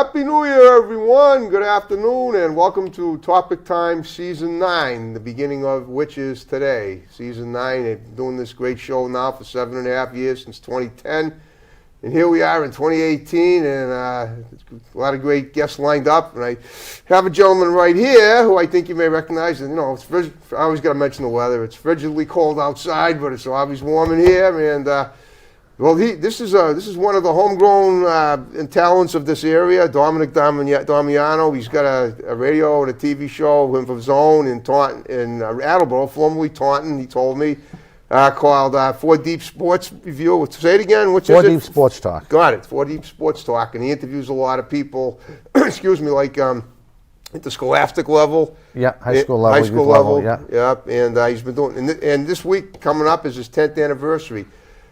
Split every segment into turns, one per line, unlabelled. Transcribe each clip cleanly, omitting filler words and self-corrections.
Happy New Year, everyone. Good afternoon, and welcome to Topic Time Season 9, the beginning of which is today. Season 9, they've been doing this great show now for 7.5 years, since 2010. And here we are in 2018, and a lot of great guests lined up. And I have a gentleman right here who I think you may recognize. And, I always got to mention the weather. It's frigidly cold outside, but it's always warm in here. And this is one of the homegrown talents of this area, Dominic Damiano. He's got a radio and a TV show of his own in Attleboro, formerly Taunton. He told me. Called 4 Deep Sports Review. Say it again. Which
4 Deep Sports Talk.
Got it. 4 Deep Sports Talk, and he interviews a lot of people. Excuse me, like at the scholastic level.
Yeah, high school level.
High school level.
Yeah.
And he's been doing. And this week coming up is his 10th anniversary.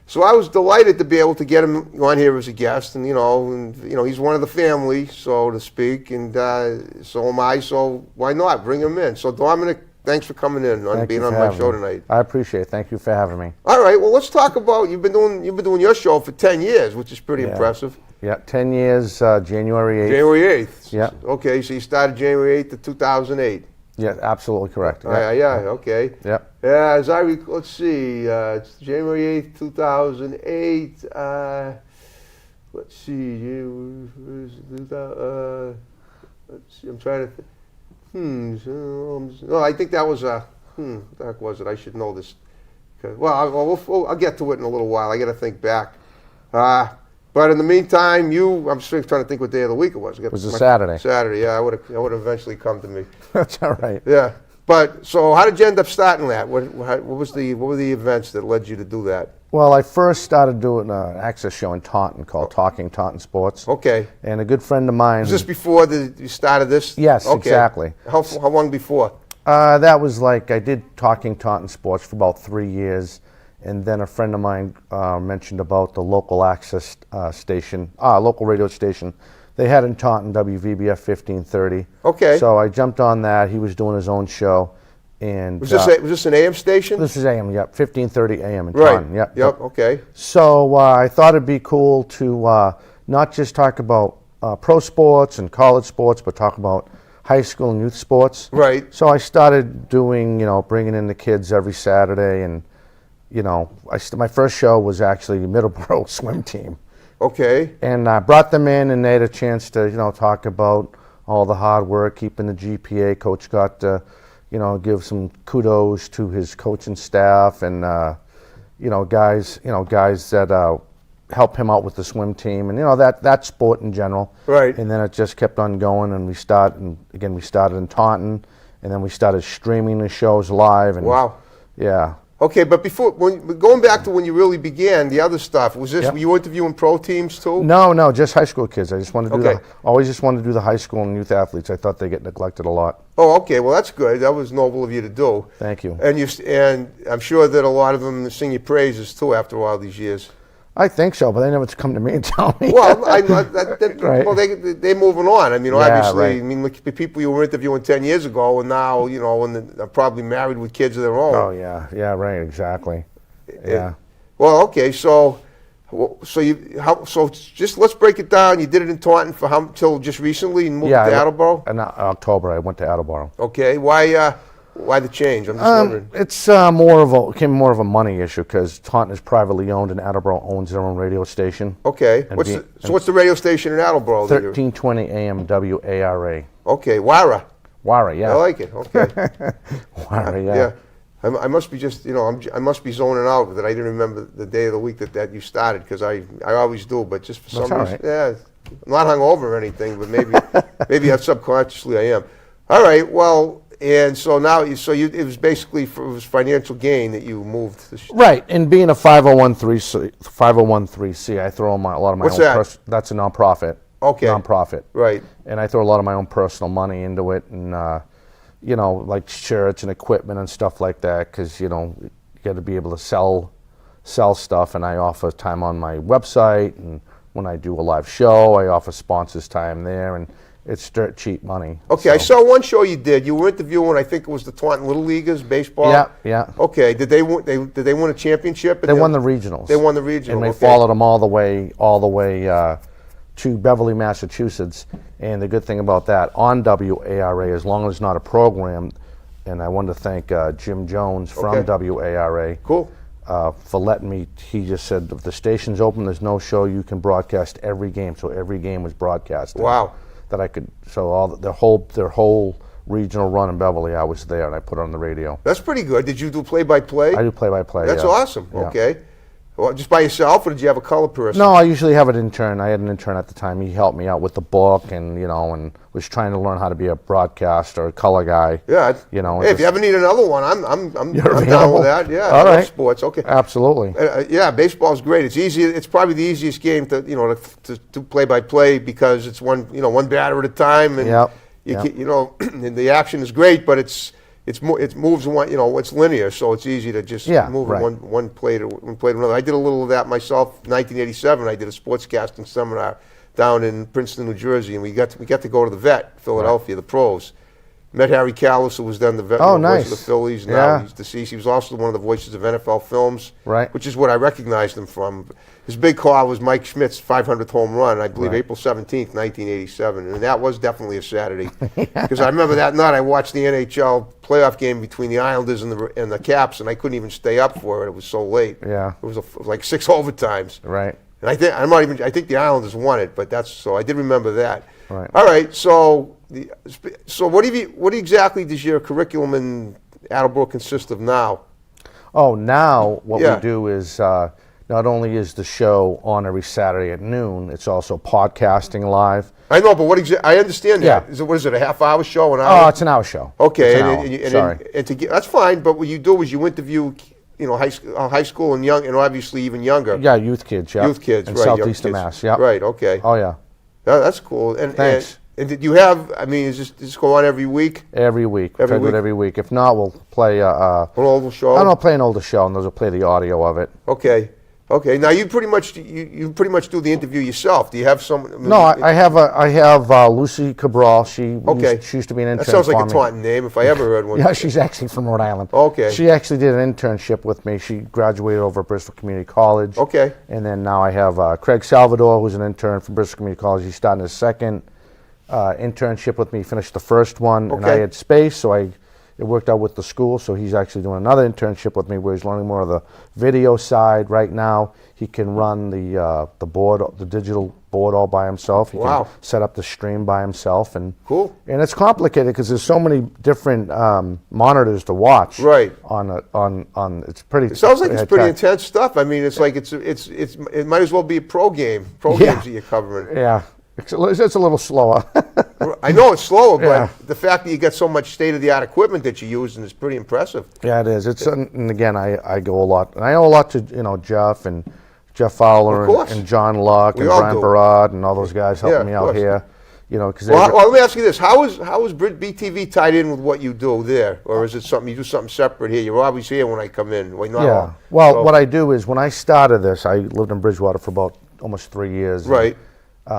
So I was delighted to be able to get him on here as a guest, and he's one of the family, so to speak, and so am I. So why not bring him in? So Dominic, thanks for coming in and being on my show tonight.
I appreciate it. Thank you for having me.
All right. Well, let's talk about you've been doing your show for 10 years, which is pretty impressive.
Yeah, 10 years, January 8th.
January 8th.
Yeah.
Okay, so you started January 8th of 2008.
Yeah, absolutely correct.
Yeah. Okay.
Yeah.
Yeah. As I recall, let's see. It's January 8th, 2008. Let's see. Let's see. I'm trying to. No, I think that was what the heck was it? I should know this. Well, I'll get to it in a little while. I got to think back. But in the meantime, I'm just trying to think what day of the week it was.
It was a Saturday.
Saturday, yeah. I would have eventually come to me.
That's all right.
Yeah. But so, how did you end up starting that? What were the events that led you to do that?
Well, I first started doing an access show in Taunton called Talking Taunton Sports.
Okay.
And a good friend of mine.
Was this before you started this?
Yes,
okay.
Exactly.
How long before?
That was I did Talking Taunton Sports for about 3 years. And then a friend of mine mentioned about the local access station, local radio station. They had in Taunton WVBF 1530.
Okay.
So I jumped on that. He was doing his own show. And
was this an AM station?
This is AM, yep, 1530 AM in Taunton.
Right. Yep. Okay.
So I thought it'd be cool to not just talk about pro sports and college sports, but talk about high school and youth sports.
Right.
So I started doing, bringing in the kids every Saturday, and my first show was actually Middleborough swim team.
Okay.
And I brought them in, and they had a chance to, talk about all the hard work, keeping the GPA. Coach got to, give some kudos to his coaching staff and, guys that help him out with the swim team and, that sport in general.
Right.
And then it just kept on going, and we started in Taunton, and then we started streaming the shows live. And
wow.
Yeah.
Okay, but going back to when you really began, the other stuff, were you interviewing pro teams too?
No, just high school kids. I just wanted to always just wanted to do the high school and youth athletes. I thought they get neglected a lot.
Oh, okay. Well, that's good. That was noble of you to do.
Thank you.
And I'm sure that a lot of them sing your praises too after all these years.
I think so, but they never come to me and tell me.
Well, right. Well, they're moving on. I mean, obviously,
right.
I mean, the people you were interviewing 10 years ago, and now, and they're probably married with kids of their own.
Oh yeah, right, exactly. Yeah.
Well, okay, so just let's break it down. You did it in Taunton for till just recently, and moved to Attleboro.
In October, I went to Attleboro.
Okay, why the change? I'm just wondering.
It's became more of a money issue because Taunton is privately owned and Attleboro owns their own radio station.
Okay. What's the radio station in Attleboro?
1320 AM WARA.
Okay, WARA.
WARA, yeah.
I like it. Okay.
WARA, yeah.
Yeah. I must be just, I must be zoning out that I didn't remember the day of the week that you started, because I always do, but just for some reason, yeah, I'm not hungover or anything, but maybe subconsciously I am. All right, well. And so now, it was basically it was financial gain that you moved.
Right, and being a 501(c), I throw a lot of my
What's
own.
that?
That's a nonprofit.
Okay.
Nonprofit.
Right.
And I throw a lot of my own personal money into it, and like shirts and equipment and stuff like that, because you got to be able to sell stuff, and I offer time on my website, and when I do a live show, I offer sponsors time there, and it's dirt cheap money.
Okay,
so.
I saw one show you did. You were interviewing, I think it was the Taunton Little Leaguers baseball.
Yeah.
Okay, did they win a championship?
They won the regionals.
They won the regionals.
and they followed them all the way to Beverly, Massachusetts. And the good thing about that, on WARA, as long as it's not a program, and I want to thank Jim Jones from WARA.
Cool.
For letting me, he just said, if the station's open, there's no show, you can broadcast every game. So every game was broadcasted.
Wow.
That I could, so all their whole regional run in Beverly, I was there and I put it on the radio.
That's pretty good. Did you do play-by-play?
I do play-by-play.
That's
yeah.
awesome.
Yeah.
Okay. Well, just by yourself, or did you have a color person?
No, I usually have an intern. I had an intern at the time. He helped me out with the book, and and was trying to learn how to be a broadcaster, a color guy.
Yeah. Hey, if you ever need another one, I'm down with that. Yeah.
All
I love
right.
sports. Okay.
Absolutely.
Yeah, baseball's great. It's easy. It's probably the easiest game to to do play-by-play because it's one batter at a time, and and the action is great, but it moves one, it's linear, so it's easy to just move one play to another. I did a little of that myself. 1987, I did a sportscasting seminar down in Princeton, New Jersey, and we got to go to the Vet, Philadelphia, the pros. Met Harry Callis, who was then the vet, voice of the Phillies. Now he's deceased. He was also one of the voices of NFL films, which is what I recognized him from. His big call was Mike Schmidt's 500th home run, I believe April 17th, 1987. And that was definitely a Saturday. Because I remember that night I watched the NHL playoff game between the Islanders and the Caps, and I couldn't even stay up for it. It was so late. Yeah. It was like 6 overtimes.
Right.
And I think the Islanders won it, but so I did remember that.
Right.
All right, so what exactly does your curriculum in Attleboro consist of now?
Oh, now what we do is not only is the show on every Saturday at noon, it's also podcasting live.
I know, but I understand that.
Yeah.
What is it, a half-hour show, an hour?
Oh, it's an hour show.
Okay,
Sorry.
That's fine, but what you do is you interview high school and young, and obviously even younger.
Yeah, youth kids, yeah.
Youth kids,
in
right.
Southeastern Mass, yeah.
Right, okay.
Oh, yeah.
That's cool. And,
Thanks.
And did you have, does this go on every week?
Every week. Try to do it every week. If not, we'll play
an older show?
I don't know, play an older show, and those will play the audio of it.
Okay. Okay. Now you pretty much do the interview yourself. Do you have some?
No, I have Lucy Cabral. She used to be an intern.
That sounds like
for
a
me.
Taunton name if I ever heard one.
Yeah, she's actually from Rhode Island.
Okay.
She actually did an internship with me. She graduated over at Bristol Community College.
Okay.
And then now I have Craig Salvador, who's an intern from Bristol Community College. He's starting his second internship with me. Finished the first one, and I had space, so it worked out with the school. So he's actually doing another internship with me, where he's learning more of the video side. Right now, he can run the board, the digital board, all by himself. He can set up the stream by himself, and And it's complicated because there's so many different monitors to watch.
Right.
On it's pretty.
It sounds like it's pretty intense stuff. It's like it might as well be a pro game. Pro games that you're covering.
Yeah. It's a little slower.
I know it's slower, but the fact that you get so much state-of-the-art equipment that you use is pretty impressive.
Yeah, it is. And again, I go a lot, and I owe a lot to Jeff and Jeff Fowler and John Locke and Brian Barad and all those guys helping me out here. Well,
let me ask you this: How is BTV tied in with what you do there, or is it something you do something separate here? You're always here when I come in.
Well, what I do is when I started this, I lived in Bridgewater for about almost 3 years.
Right.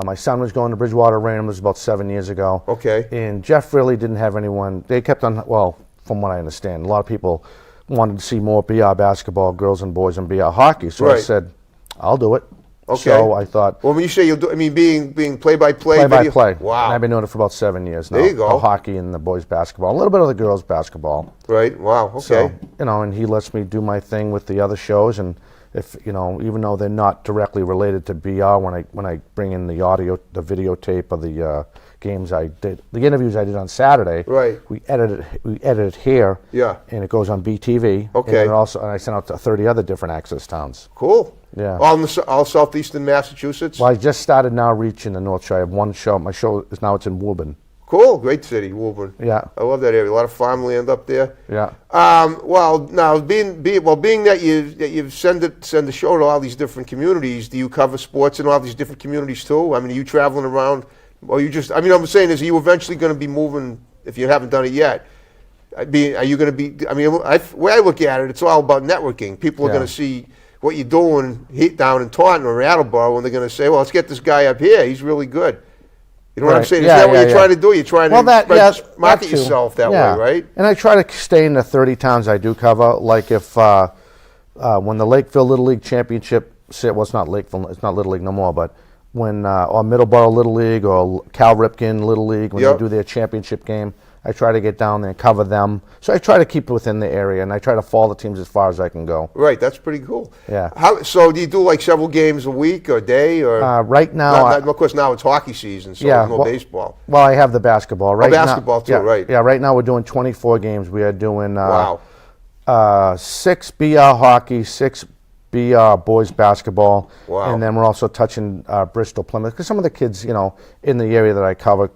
My son was going to Bridgewater Random. It was about 7 years ago.
Okay.
And Jeff really didn't have anyone. They kept on, well, from what I understand, a lot of people wanted to see more BR basketball, girls and boys, and BR hockey. So I said, I'll do it.
Okay.
So I thought.
Well, when you say you'll do, being play-by-play.
Play-by-play.
Wow.
And I've been doing it for about 7 years now.
There you go.
Hockey and the boys basketball, a little bit of the girls basketball.
Right. Wow. Okay.
So, and he lets me do my thing with the other shows, and if even though they're not directly related to BR, when I bring in the audio, the videotape of the games I did, the interviews I did on Saturday, we edit it here, and it goes on BTV.
Okay.
And I sent out to 30 other different access towns.
Cool.
Yeah.
All southeastern Massachusetts.
Well, I just started now reaching the North Shore. I have one show. My show is now in Woburn.
Cool, great city, Woburn.
Yeah,
I love that area. A lot of farmland up there.
Yeah.
Well, now being that you send the show to all these different communities, do you cover sports in all these different communities too? Are you traveling around, or you just? I'm saying, is you eventually going to be moving if you haven't done it yet? Are you going to be? The way I look at it, it's all about networking. People are going to see what you're doing down in Taunton or Attleboro, and they're going to say, "Well, let's get this guy up here. He's really good." You know what I'm saying? Is that what you're trying to do? You're trying to market yourself that way, right?
And I try to stay in the 30 towns I do cover. Like if when the Lakeville Little League Championship, well, it's not Lakeville, it's not Little League no more, but or Middleborough Little League or Cal Ripken Little League, when
Yep.
they do their championship game, I try to get down there and cover them. So I try to keep within the area, and I try to follow the teams as far as I can go.
Right, that's pretty cool.
Yeah.
So do you do like several games a week or a day? Or
Right now,
of course, now it's hockey season, so
yeah,
there's no
well-
baseball.
well, I have the basketball. Right
basketball
now,
too,
yeah,
right.
Yeah, right now we're doing 24 games. We are doing
Wow.
6 BR hockey, 6 BR boys basketball,
Wow.
and then we're also touching Bristol, Plymouth, because some of the kids, in the area that I cover,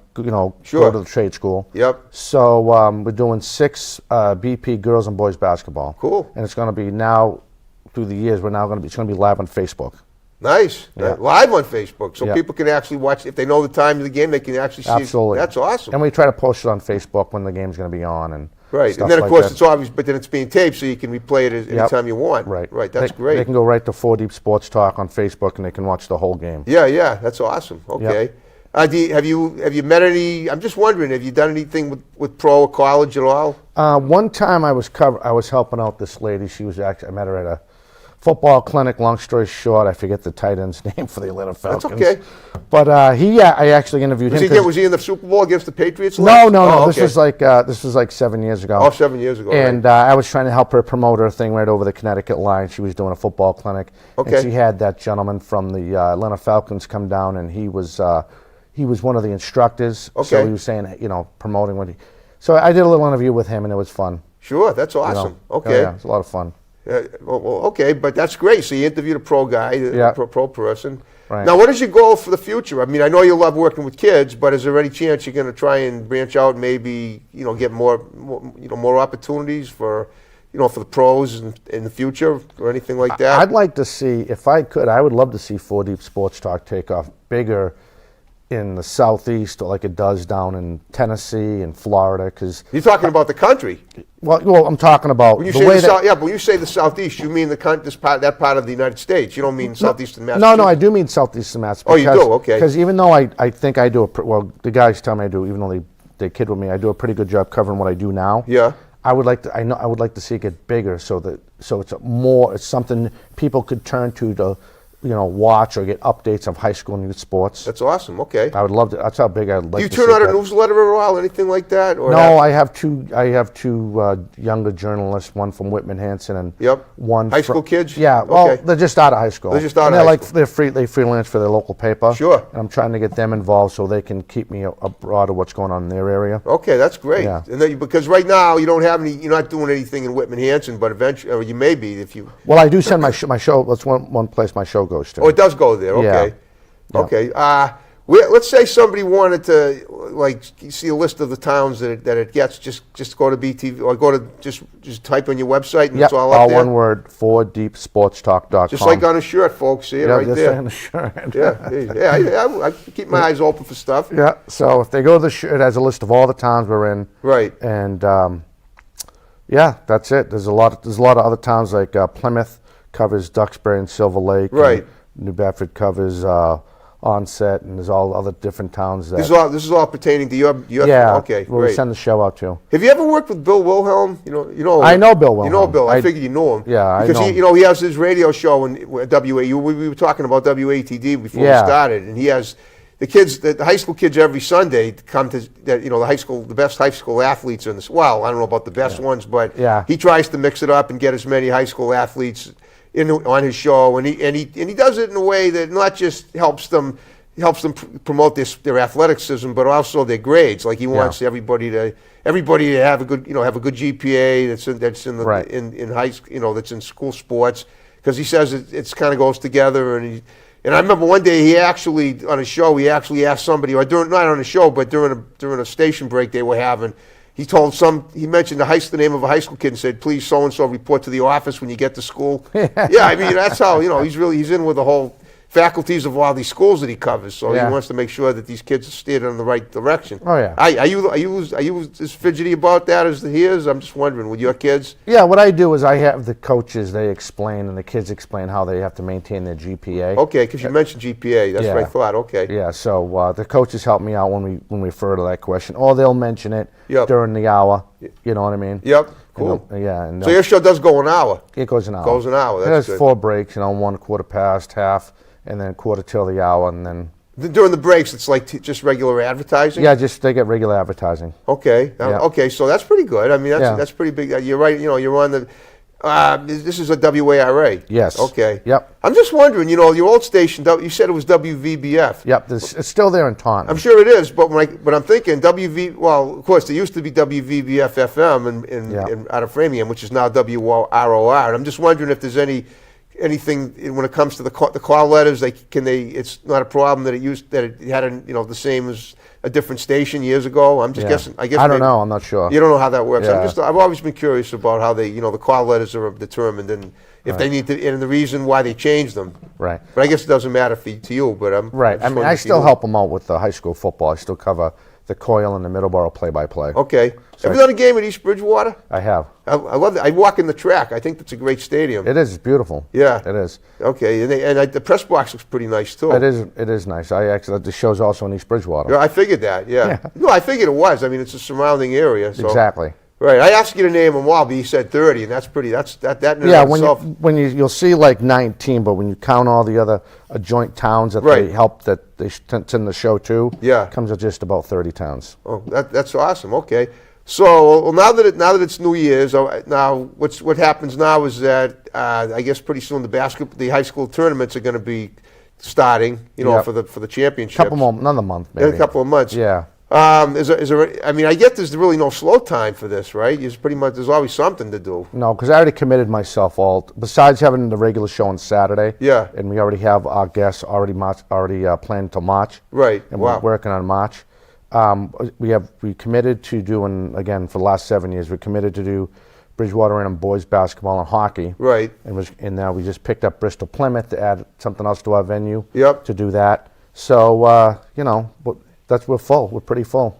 Sure.
go to the trade school.
Yep.
So we're doing 6 BP girls and boys basketball.
Cool.
And it's going to be now, through the years, it's going to be live on Facebook.
Nice.
Yeah.
Live on Facebook, so
Yeah.
people can actually watch. If they know the time of the game, they can actually see.
Absolutely.
That's awesome.
And we try to post it on Facebook when the game's going to be on and
Right,
stuff
and then of
like
course
that.
it's obvious, but then it's being taped, so you can replay it anytime you want.
Right.
Right. That's
They
great.
can go right to 4 Deep Sports Talk on Facebook, and they can watch the whole game.
Yeah, that's awesome. Okay. Have you met any? I'm just wondering, have you done anything with pro or college at all?
One time I was helping out this lady. I met her at a football clinic. Long story short, I forget the tight end's name for the Atlanta Falcons.
okay.
But I actually interviewed him.
Was he in the Super Bowl against the Patriots?
No.
Oh,
This was like 7 years ago.
Oh, 7 years ago.
And
right.
I was trying to help her promote her thing right over the Connecticut line. She was doing a football clinic.
Okay.
And she had that gentleman from the Atlanta Falcons come down, and he was one of the instructors.
Okay.
So he was saying, promoting what he. So I did a little interview with him, and it was fun.
Sure, that's awesome. Okay.
Yeah, it's a lot of fun.
Okay, but that's great. So you interviewed a pro guy,
Yeah.
a pro person.
Right.
Now, what is your goal for the future? I mean, I know you love working with kids, but is there any chance you're going to try and branch out, and maybe get more opportunities for for the pros in the future or anything like that?
I'd like to see, if I could, I would love to see 4 Deep Sports Talk take off bigger in the Southeast, like it does down in Tennessee and Florida, because
You're talking about the country.
well, I'm talking about
When you
the
say
way
the
that.
South, when you say the Southeast, you mean that part of the United States. You don't mean Southeastern
No,
Massachusetts.
I do mean Southeastern Mass.
Oh, you do? Okay.
Because even though I think I do the guys tell me I do, even though they kid with me, I do a pretty good job covering what I do now.
Yeah.
I would like to see it get bigger, so it's something people could turn to watch or get updates of high school and youth sports.
That's awesome. Okay.
I would love to. That's how big I'd like
Do you
to
turn
see
out a
that.
newsletter at all, anything like that? Or
No, I have two younger journalists, one from Whitman Hanson and
Yep.
one
High school kids?
Yeah, well,
Okay.
they're just out of high school.
They're just out of
And
high school.
They freelance for their local paper.
Sure.
And I'm trying to get them involved so they can keep me abroad of what's going on in their area.
Okay, that's great.
Yeah.
And then, because right now you're not doing anything in Whitman Hanson, but eventually, or you may be if you.
Well, I do send my show. That's one place my show goes to.
Oh, it does go there. Okay.
Yeah.
Okay. Let's say somebody wanted to see a list of the towns that it gets. Just go to BTV or go to just type on your website and
Yep,
it's all up there.
one word, 4deepsportstalk.com.
Just like on a shirt, folks. See it right
just
there.
on the shirt.
Yeah. I keep my eyes open for stuff.
Yeah, so if they go to the shirt, it has a list of all the towns we're in.
Right.
And yeah, that's it. There's a lot of other towns like Plymouth covers Duxbury and Silver Lake.
Right.
And New Bedford covers Onset, and there's all other different towns that.
This is all pertaining to your.
Yeah.
Okay.
Where we
Great.
send the show out to.
Have you ever worked with Bill Wilhelm? You know.
I know Bill
You know
Wilhelm.
Bill. I figured you knew him.
Yeah, I
because
know him.
he has his radio show in WAU. We were talking about WATD before we
Yeah.
started, and he has the kids, the high school kids, every Sunday come to the best high school athletes in this. Well, I don't know about the best ones, but
Yeah.
he tries to mix it up and get as many high school athletes on his show, and he does it in a way that not just helps them promote their athleticism, but also their grades. Like he wants everybody to have a good GPA that's in the
Right.
in high that's in school sports, because he says it's kind of goes together. And I remember one day he actually on a show asked somebody, or not on a show, but during a station break they were having. He mentioned the name of a high school kid and said, "Please, so and so, report to the office when you get to school." Yeah, I mean that's how he's in with the whole faculties of all these schools that he covers. So he wants to make sure that these kids are steered in the right direction.
Oh, yeah.
Are you as fidgety about that as he is? I'm just wondering, with your kids.
Yeah, what I do is I have the coaches, they explain, and the kids explain how they have to maintain their GPA.
Okay, because you mentioned GPA. That's what I thought. Okay.
Yeah, so the coaches help me out when we refer to that question, or they'll mention it during the hour. You know what I mean?
Yep. Cool.
And
So your show does go an hour.
it goes an hour.
Goes an hour. That's
There's
good.
4 breaks, 1 quarter past, half, and then quarter till the hour, and then
During the breaks, it's like just regular advertising?
yeah, just they get regular advertising.
Okay.
Yeah.
Okay, so that's pretty good. I mean, that's pretty big. You're right. You're on the. This is a WARA.
Yes.
Okay.
Yep.
I'm just wondering. Your old station. You said it was WVBF.
Yep. It's still there in Taunton.
I'm sure it is, but I'm thinking Well, of course, there used to be WVBF FM in out of Framingham, which is now WROR. And I'm just wondering if there's anything when it comes to the call letters. It's not a problem that it had the same as a different station years ago. I'm just guessing. I
don't know. I'm not sure.
You don't know how that works.
Yeah.
I've always been curious about how they, the call letters are determined and if they need to, and the reason why they change them.
Right.
But I guess it doesn't matter to you. But I'm
right. I mean, I still help them out with the high school football. I still cover the Coyle and the Middleborough play-by-play.
Okay.
So
have you done a game at East Bridgewater?
I have.
I love that. I walk in the track. I think that's a great stadium.
It is. It's beautiful.
Yeah.
It is.
Okay. And the press box looks pretty nice too.
It is. It is nice. The show's also in East Bridgewater.
Yeah, I figured that. Yeah. No, I figured it was. I mean, it's a surrounding area. So.
Exactly.
Right. I asked you to name them all, but you said 30, and that's pretty. That in and
Yeah.
of itself.
You'll see like 19, but when you count all the other adjoint towns that they help that they send the show to, it comes to just about 30 towns.
Oh, that's awesome. Okay. So now that it's New Year's, now what happens now is that I guess pretty soon the high school tournaments are going to be starting. For the championship.
Another month maybe.
In a couple of months.
Yeah.
Is there? I mean, I get there's really no slow time for this, right? There's always something to do.
No, because I already committed myself besides having the regular show on Saturday.
Yeah.
And we already have our guests already planned till March.
Right.
And
wow.
we're working on March. We committed to doing, again, for the last 7 years, we committed to do Bridgewater and boys basketball and hockey.
Right.
And now we just picked up Bristol Plymouth to add something else to our venue.
Yep.
To do that. So we're full. We're pretty full.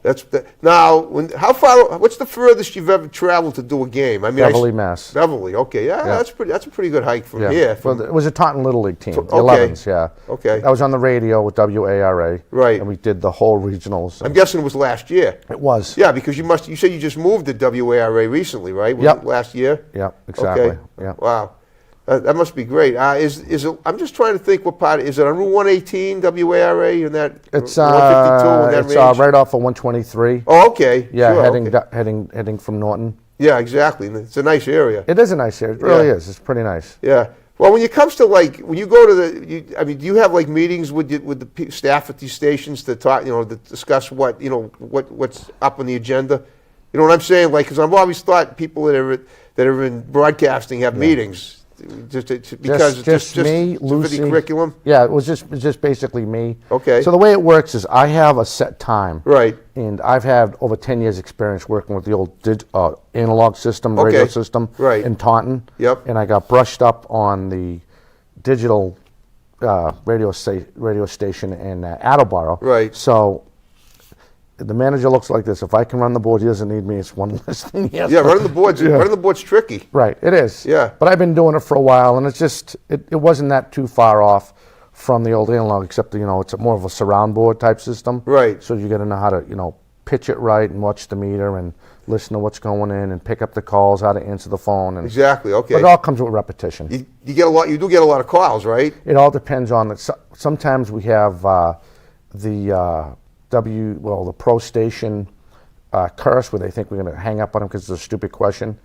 Now. How far? What's the furthest you've ever traveled to do a game? I mean,
Beverly, Mass.
Beverly. Okay. Yeah. That's a pretty good hike from here.
Well, it was a Taunton Little League team.
Okay.
11s. Yeah.
Okay.
I was on the radio with WARA.
Right.
And we did the whole regionals.
I'm guessing it was last year.
It was.
Yeah, because you said you just moved to WARA recently, right? Was
Yep.
it last year?
Yep. Exactly.
Okay.
Yeah.
Wow. That must be great. Is it? I'm just trying to think what part. Is it on Route 118 WARA in that?
It's
152 in that range?
right off of 123.
Oh, okay.
Yeah,
sure,
heading from Norton.
Yeah, exactly. It's a nice area.
It is a nice area. It really is. It's pretty nice.
Yeah. Well, when it comes to when you go to do you have meetings with the staff at these stations to talk, to discuss what's up on the agenda? You know what I'm saying? Because I've always thought people that are in broadcasting have meetings. Because
just me, Lucy.
For the curriculum.
Yeah, it was just basically me.
Okay.
So the way it works is I have a set time.
Right.
And I've had over 10 years experience working with the old analog system, radio system in Taunton.
Yep.
And I got brushed up on the digital radio station in Attleboro.
Right.
So the manager looks like this. If I can run the board, he doesn't need me. It's one less thing he has.
Yeah, running the board's tricky.
Right, it is.
Yeah.
But I've been doing it for a while, and it wasn't that too far off from the old analog, except it's more of a surround board type system.
Right.
So you got to know how to pitch it right and watch the meter and listen to what's going in and pick up the calls, how to answer the phone. And
exactly. Okay.
But it all comes with repetition.
You get a lot. You do get a lot of calls, right?
It all depends on it. Sometimes we have the pro station curse where they think we're going to hang up on them because it's a stupid question.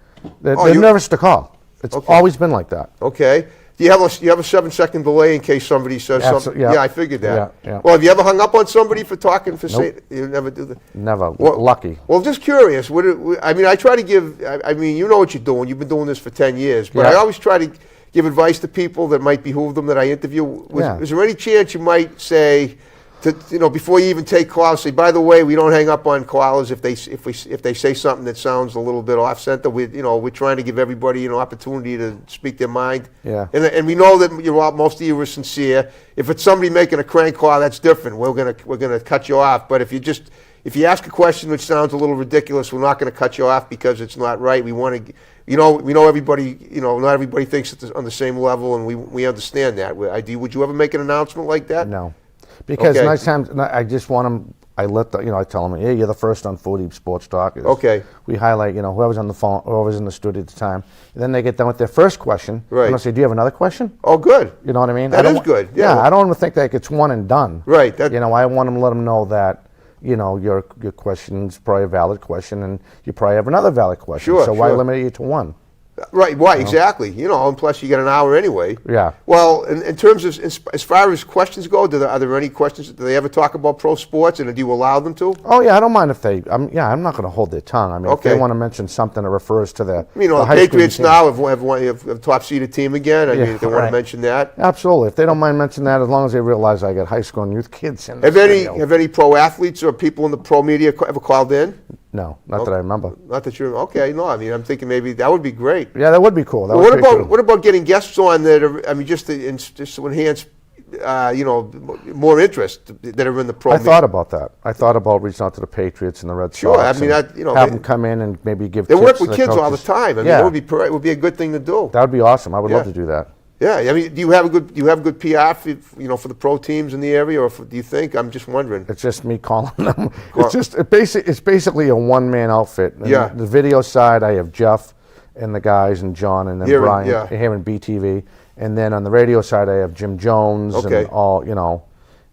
They're nervous to call. It's always been like that.
Okay. Do you have a 7-second delay in case somebody says something? Yeah, I figured that.
Yeah.
Well, have you ever hung up on somebody for talking for
Nope.
You never do that?
Never. Lucky.
Well, just curious. I try to give. You know what you're doing. You've been doing this for 10 years. But I always try to give advice to people that might behoove them that I interview. Is there any chance you might say, before you even take calls, say, by the way, we don't hang up on callers if they say something that sounds a little bit off center. We're trying to give everybody an opportunity to speak their mind.
Yeah.
And we know that most of you are sincere. If it's somebody making a crank call, that's different. We're gonna cut you off. But if you ask a question which sounds a little ridiculous, we're not going to cut you off because it's not right. We want to, we know everybody. Not everybody thinks it's on the same level, and we understand that. Would you ever make an announcement like that?
No. Because nice times, I I let I tell them, yeah, you're the first on 4 Deep Sports Talk.
Okay.
We highlight, whoever's on the phone, whoever's in the studio at the time. And then they get done with their first question.
Right.
And I say, do you have another question?
Oh, good.
You know what I mean?
That is good.
Yeah, I don't think that it's one and done.
Right.
I want them to let them know that, your question's probably a valid question, and you probably have another valid question.
Sure,
so why
sure.
limit it to one?
Right, exactly. And plus you get an hour anyway.
Yeah.
Well, in terms of, as far as questions go, are there any questions? Do they ever talk about pro sports, and do you allow them to?
Oh yeah, I don't mind if they. I'm not going to hold their tongue. I mean, if
Okay.
they want to mention something that refers to the.
The
high
Patriots
school team.
now have a top-seeded team again. I mean, if they want to
right.
mention that.
Absolutely. If they don't mind mentioning that, as long as they realize I got high school and youth kids in.
Have any pro athletes or people in the pro media ever called in?
No, not that I remember.
Not that you're okay. No, I mean, I'm thinking maybe that would be great.
Yeah, that would be cool. That
Well,
would be cool.
what about getting guests on that are, just to enhance, more interest that are in the pro?
I thought about that. I thought about reaching out to the Patriots and the Red Sox.
Sure, I mean,
and have them come in and maybe give.
They
tips
work
to
with
the
kids all the
coaches.
time. I mean,
Yeah.
it would be a good thing to do.
That would be awesome. I would love
Yeah.
to do that.
Yeah, I mean, do you have good PR for the pro teams in the area, or do you think? I'm just wondering.
It's just me calling them. It's basically a one-man outfit. And
Yeah.
The video side, I have Jeff and the guys and John and then
Here in-
Brian
yeah.
here in BTV. And then on the radio side, I have Jim Jones
Okay.
and all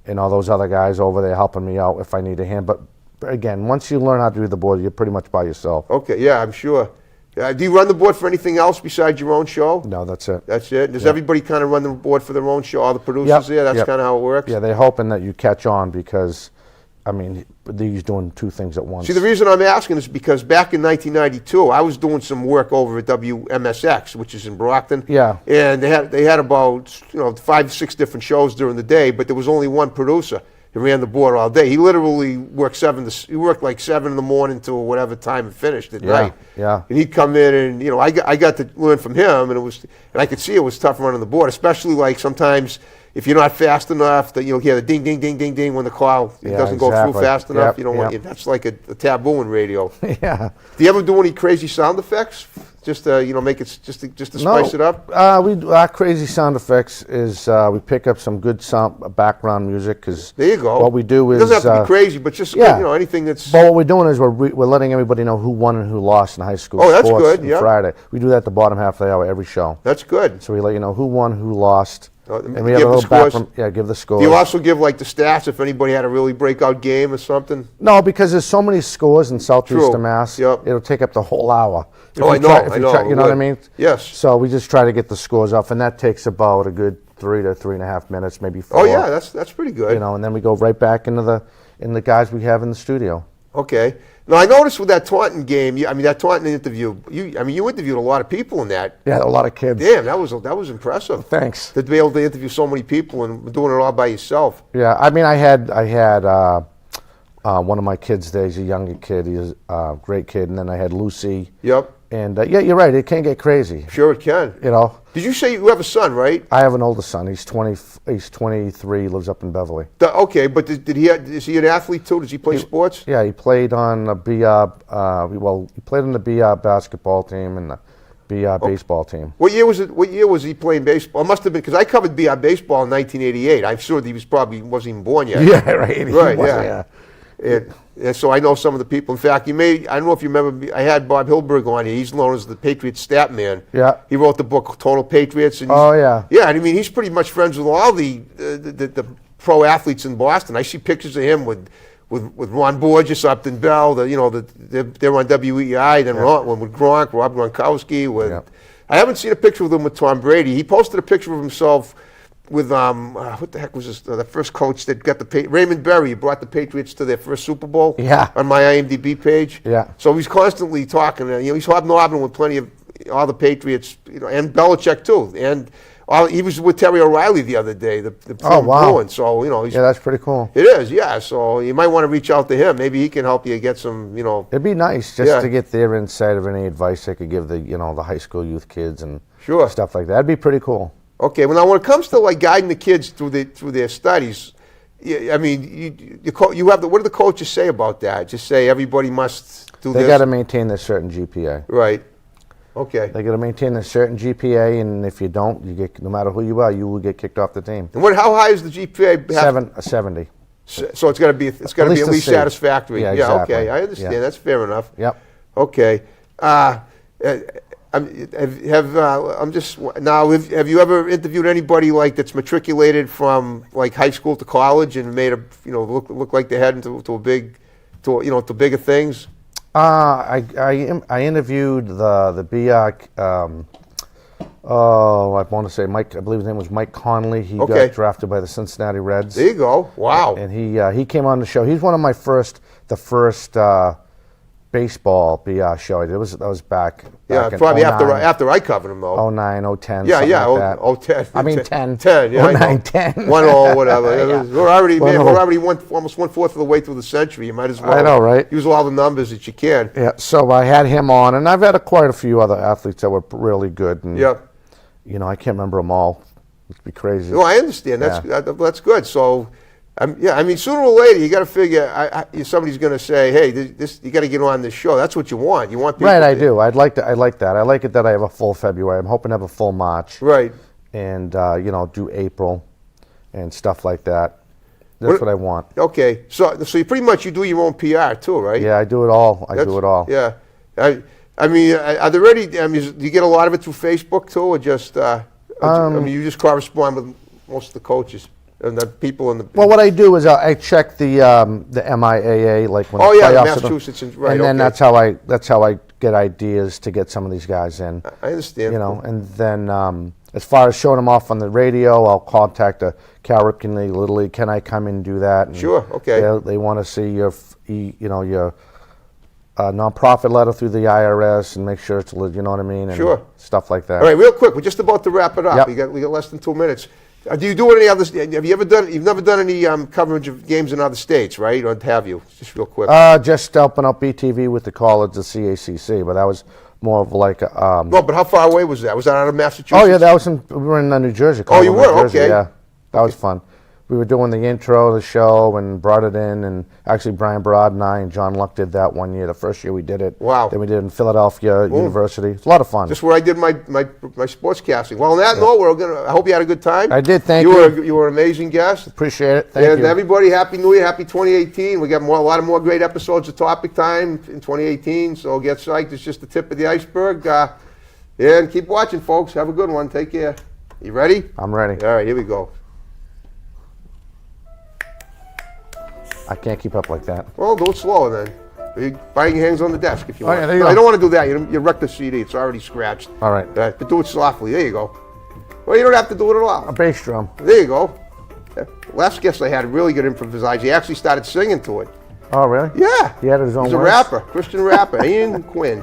and all those other guys over there helping me out if I need a hand. But again, once you learn how to do the board, you're pretty much by yourself.
Okay, yeah, I'm sure. Do you run the board for anything else besides your own show?
No, that's it.
That's it. Does everybody kind of run the board for their own show? All the producers
Yep,
there. That's
yep.
kind of how it works.
Yeah, they're hoping that you catch on because, I mean, he's doing two things at once.
See, the reason I'm asking is because back in 1992, I was doing some work over at WMSX, which is in Brockton.
Yeah.
And they had about 5, 6 different shows during the day, but there was only one producer. He ran the board all day. He literally worked like 7 in the morning till whatever time it finished at night.
Yeah.
And he'd come in and I got to learn from him, and I could see it was tough running the board, especially like sometimes if you're not fast enough, that you'll hear the ding ding ding ding ding when the call doesn't go through fast enough.
Yep,
You don't want that's like a taboo in radio.
Yeah.
Do you ever do any crazy sound effects? Just to make it just to spice it up.
Our crazy sound effects is we pick up some good background music because
There you go.
What we do is
it doesn't have to be crazy, but just anything that's.
But what we're doing is we're letting everybody know who won and who lost in high school.
Oh, that's
sports
good,
on
yeah.
Friday. We do that at the bottom half of the hour every show.
That's good.
So we let you know who won, who lost, and we
give
have a
the
little
scores.
background. Give the scores.
Do you also give like the stats if anybody had a really breakout game or something?
No, because there's so many scores in Southeastern Mass.
Yep.
It'll take up the whole hour.
I know.
You know what I mean?
Yes.
So we just try to get the scores off, and that takes about a good 3 to 3.5 minutes, maybe 4.
Oh yeah, that's pretty good.
And then we go right back into the guys we have in the studio.
Okay. Now I noticed with that Taunton game, that Taunton interview, you interviewed a lot of people in that.
Yeah, a lot of kids.
Damn, that was impressive.
Thanks.
To be able to interview so many people and doing it all by yourself.
Yeah, I mean, I had one of my kids there. He's a younger kid. He's a great kid. And then I had Lucy.
Yep.
And yeah, you're right. It can get crazy.
Sure, it can. Did you say you have a son, right?
I have an older son. He's 23. Lives up in Beverly.
Okay, but is he an athlete too? Does he play sports?
Yeah, he played on the he played on the BR basketball team and the BR baseball team.
What year was it? What year was he playing baseball? It must have been because I covered BR baseball in 1988. I'm sure that he wasn't even born yet.
Yeah, right.
Right. Yeah. And so I know some of the people. In fact, I don't know if you remember, I had Bob Hilberg on here. He's known as the Patriots stat man.
Yeah.
He wrote the book Total Patriots. And
Yeah.
Yeah, and I mean, he's pretty much friends with all the pro athletes in Boston. I see pictures of him with Ron Borges, Upton Bell. They're on WEI. Then with Gronk, Rob Gronkowski. I haven't seen a picture of him with Tom Brady. He posted a picture of himself with what the heck was this? The first coach that got Raymond Berry brought the Patriots to their first Super Bowl.
Yeah.
On my IMDb page.
Yeah.
So he's constantly talking. He's hobnobbing with plenty of all the Patriots. And Belichick too. And he was with Terry O'Reilly the other day. The
wow.
Bruins. So
that's pretty cool.
It is. Yeah. So you might want to reach out to him. Maybe he can help you get some.
It'd be nice just to get their insight of any advice they could give the the high school youth kids and stuff like that. That'd be pretty cool. Okay,
well now when it comes to like guiding the kids through their studies, I mean, you have what do the coaches say about that? Just say everybody must do this.
They got to maintain a certain GPA.
Right. Okay.
They got to maintain a certain GPA, and if you don't, you get no matter who you are, you will get kicked off the team.
And how high is the GPA?
70.
So it's got to be at
least a
least
C.
satisfactory.
Yeah, exactly.
Okay, I understand.
Yeah.
That's fair enough.
Yep.
Okay. Have you ever interviewed anybody like that's matriculated from like high school to college and made look like they head to bigger things?
I interviewed the BR. I want to say Mike. I believe his name was Mike Conley. He
Okay.
got drafted by the Cincinnati Reds.
There you go. Wow.
And he came on the show. He's one of the first baseball BR show I did. That was back
Yeah,
in
probably
09,
after I covered him though.
09, 010.
Yeah,
something
yeah.
like that.
10.
I mean 10.
10. Yeah,
09, 10.
1-0, whatever.
Yeah.
We're already
1-0.
almost 1/4 of the way through the century. You might as well.
I know, right?
Use all the numbers that you can.
Yeah. So I had him on, and I've had quite a few other athletes that were really good. And,
Yeah.
I can't remember them all. It'd be crazy.
No, I understand. That's good. So, I mean, sooner or later, you got to figure somebody's going to say, "Hey, this you got to get on this show." That's what you want. You want people
Right, I do. I'd like that. I like that. I like it that I have a full February. I'm hoping to have a full March.
Right.
And do April and stuff like that. That's what I want.
Okay. So you pretty much you do your own PR too, right?
Yeah, I do it all. I do it all.
Yeah. I mean, are there any? I mean, do you get a lot of it through Facebook too, or just? I mean, you just correspond with most of the coaches and the people in the.
Well, what I do is I check the MIAA, like when
Oh
the
yeah,
playoffs
Massachusetts, right?
and then
okay.
that's how I get ideas to get some of these guys in.
I understand.
And then as far as showing them off on the radio, I'll contact a Cal Ripken League, Little League. Can I come and do that? And
Sure. Okay.
They want to see your nonprofit letter through the IRS and make sure it's you know what I mean, and
Sure.
stuff like that.
All right, real quick, we're just about to wrap it up.
Yep.
We got less than 2 minutes. Do you do any other? Have you ever done? You've never done any coverage of games in other states, right? Or have you? Just real quick.
Just helping out BTV with the college, the CACC, but that was more of like a.
No, but how far away was that? Was that out of Massachusetts?
Oh yeah, we were in New Jersey.
Oh, you
Columbus,
were?
New Jersey,
Okay.
Yeah, that was fun. We were doing the intro of the show and brought it in, and actually Brian Barad and I and John Luck did that one year. The first year we did it.
Wow.
Then we did it in Philadelphia University. It's a lot of fun.
Just where I did my sportscasting. Well, on that note, I hope you had a good time.
I did. Thank you.
You were an amazing guest.
Appreciate it. Thank
And
you.
everybody, Happy New Year, Happy 2018. We got a lot of more great episodes of Topic Time in 2018. So get psyched. It's just the tip of the iceberg. And keep watching, folks. Have a good one. Take care. You ready?
I'm ready.
All right, here we go.
I can't keep up like that.
Well, do it slower then. You bang your hands on the desk if you want.
yeah, there you
No,
go.
I don't want to do that. You wreck the CD. It's already scratched.
All right.
But do it softly. There you go. Well, you don't have to do it at all.
A bass drum.
There you go. Last guest I had a really good improvisation. He actually started singing to it.
Oh, really?
Yeah.
He had his own
He's a
words?
rapper, Christian rapper, Ian Quinn.